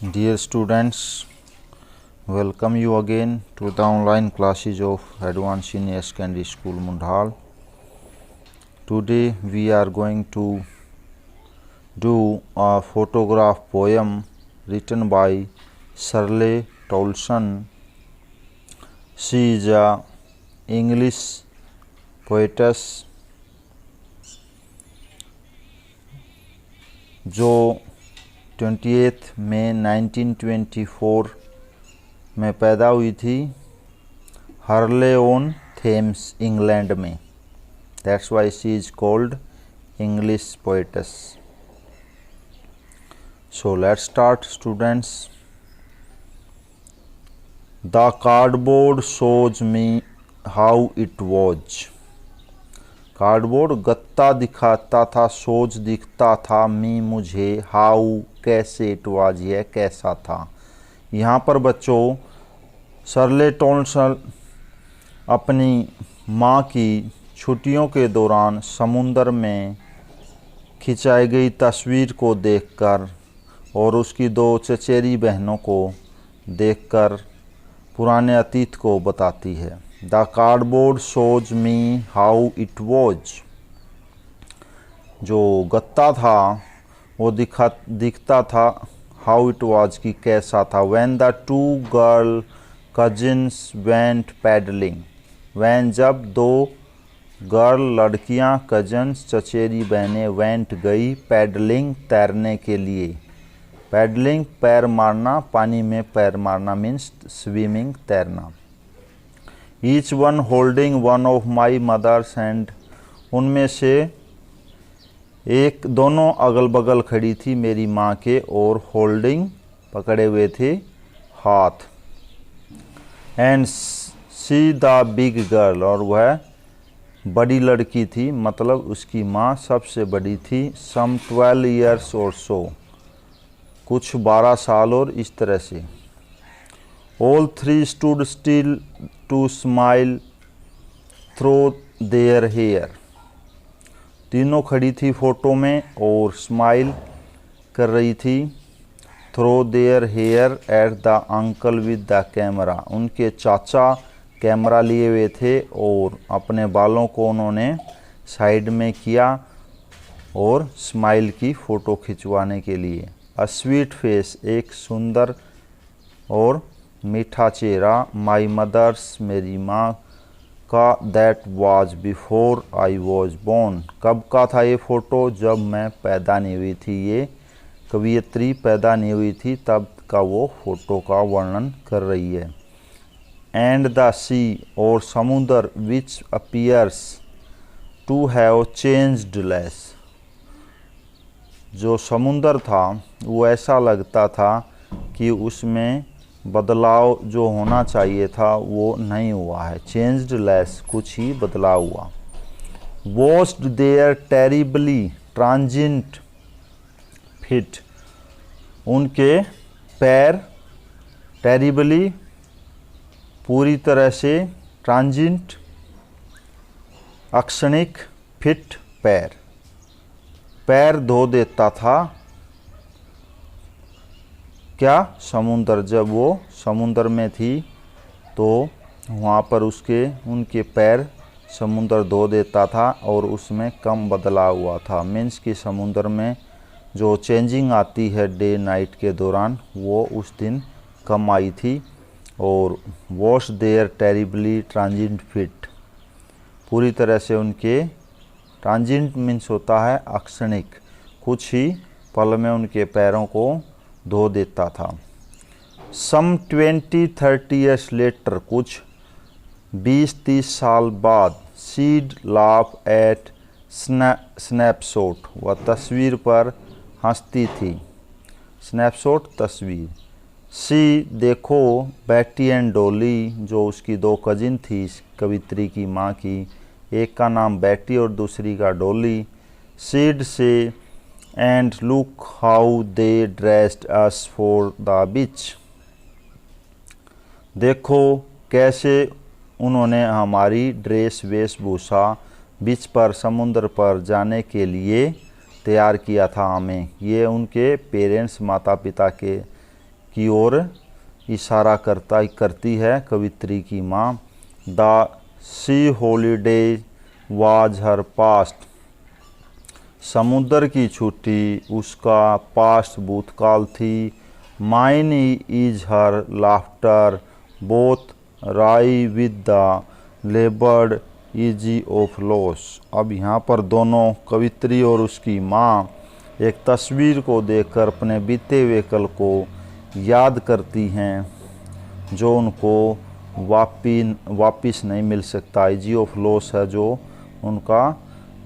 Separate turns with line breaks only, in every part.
Dear students, welcome you again to the online classes of Advanced Senior Secondary School Mundhal. Today we are going to do a photograph poem written by Shirley Tolson. She is a English poetess जो 28 मई 1924 में पैदा हुई थी Hurley on Thames England में. That's why she is called English poetess. So let's start students. The cardboard shows me how it was. Cardboard गत्ता दिखाता था, सोच दिखता था, मी मुझे, हाउ कैसे, इट वाज यह कैसा था. यहाँ पर बच्चों शर्ले टॉल्सन अपनी माँ की छुट्टियों के दौरान समुंदर में खिंचाई गई तस्वीर को देखकर और उसकी दो चचेरी बहनों को देखकर पुराने अतीत को बताती है. The cardboard shows me how it was. जो गत्ता था वो दिखता था हाउ इट वॉज की कैसा था. When the two girl cousins went paddling. When जब दो गर्ल लड़कियां कजन्स चचेरी बहनें वेंट गई पैडलिंग तैरने के लिए. पैडलिंग पैर मारना, पानी में पैर मारना मीन्स स्विमिंग तैरना. Each one holding one of my mother's hand. उनमें से एक दोनों अगल बगल खड़ी थी मेरी माँ के और होल्डिंग पकड़े हुए थे हाथ. And see the big girl. और वह बड़ी लड़की थी, मतलब उसकी माँ सबसे बड़ी थी. सम 12 ईयर्स और सो. कुछ 12 साल और इस तरह से. All three stood still to smile through their hair. तीनों खड़ी थी फोटो में और स्माइल कर रही थी. Through their hair at the uncle with the camera. उनके चाचा कैमरा लिए हुए थे और अपने बालों को उन्होंने साइड में किया और स्माइल की फ़ोटो खिंचवाने के लिए. A sweet face. एक सुंदर और मीठा चेहरा. My mother's. मेरी माँ का. That was before I was born. कब का था ये फ़ोटो? जब मैं पैदा नहीं हुई थी. ये कवियत्री पैदा नहीं हुई थी तब का वो फ़ोटो का वर्णन कर रही है. And the sea. और समुद्र. Which appears to have changed less. जो समुद्र था वो ऐसा लगता था कि उसमें बदलाव जो होना चाहिए था वो नहीं हुआ है. Changed less. कुछ ही बदलाव हुआ. Washed their terribly transient feet. उनके पैर टेरिबली पूरी तरह से, ट्रांजिएंट अक्षणिक, फिट पैर. पैर धो देता था क्या? समुंदर. जब वो समुंदर में थी तो वहाँ पर उनके पैर समुंदर धो देता था और उसमें कम बदलाव हुआ था. मीन्स कि समुंदर में जो चेंजिंग आती है डे नाइट के दौरान वो उस दिन कम आई थी. और wash their terribly transient fit. पूरी तरह से उनके, ट्रांजिएंट मीन्स होता है अक्षणिक, कुछ ही पल में उनके पैरों को धो देता था. सम 20-30 ईयर्स लेटर. कुछ 20-30 साल बाद. शीड लाफ एट स्नैपशॉट. वह तस्वीर पर हंसती थी. स्नैपशॉट तस्वीर. सी. देखो. बैटी एंड डॉली. जो उसकी दो कजिन थी कवित्री की माँ की, एक का नाम बैटी और दूसरी का डॉली. शीड से. And look how they dressed us for the beach. देखो कैसे उन्होंने हमारी ड्रेस वेशभूषा बीच पर, समुद्र पर जाने के लिए तैयार किया था हमें. ये उनके पेरेंट्स, माता पिता के की ओर इशारा करती है कवित्री की माँ। The sea holiday was her past, समुद्र की छुट्टी उसका पास्ट भूतकाल थी। Mine is her laughter, both wry with the laboured ease of loss. अब यहाँ पर दोनों कवित्री और उसकी माँ एक तस्वीर को देखकर अपने बीते हुए कल को याद करती हैं जो उनको वापिस नहीं मिल सकता। इजी ऑफ लॉस है जो उनका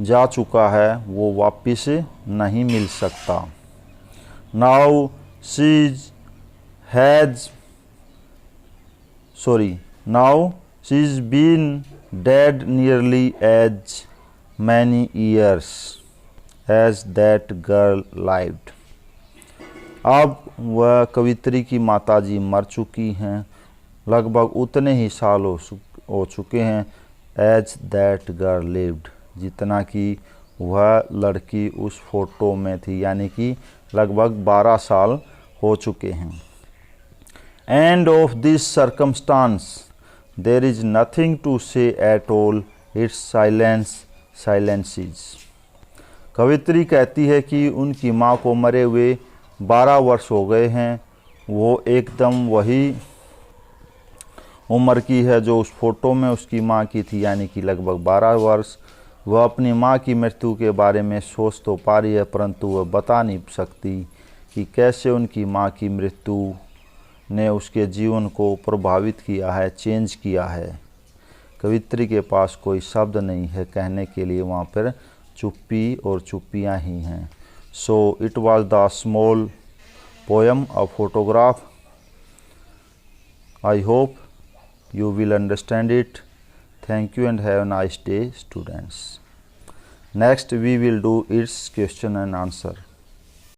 जा चुका है, वो वापिस नहीं मिल सकता। Now she is been dead nearly as many years as that girl lived. अब वह कवित्री की माताजी मर चुकी हैं, लगभग उतने ही साल हो चुके हैं एज दैट गर्ल लिव्ड, जितना कि वह लड़की उस फोटो में थी, यानी कि लगभग 12 साल हो चुके हैं। And of this circumstance there is nothing to say at all, it's silences. कवित्री कहती है कि उनकी माँ को मरे हुए 12 वर्ष हो गए हैं, वो एकदम वही उम्र की है जो उस फोटो में उसकी माँ की थी, यानी कि लगभग 12 वर्ष। वह अपनी माँ की मृत्यु के बारे में सोच तो पा रही है, परंतु वह बता नहीं सकती कि कैसे उनकी माँ की मृत्यु ने उसके जीवन को प्रभावित किया है, चेंज किया है। कवित्री के पास कोई शब्द नहीं है कहने के लिए, वहाँ पर चुप्पी और चुप्पियाँ ही हैं। So it was the small poem a photograph. I hope you will understand it. Thank you and have a nice day, students. Next we will do its question and answer.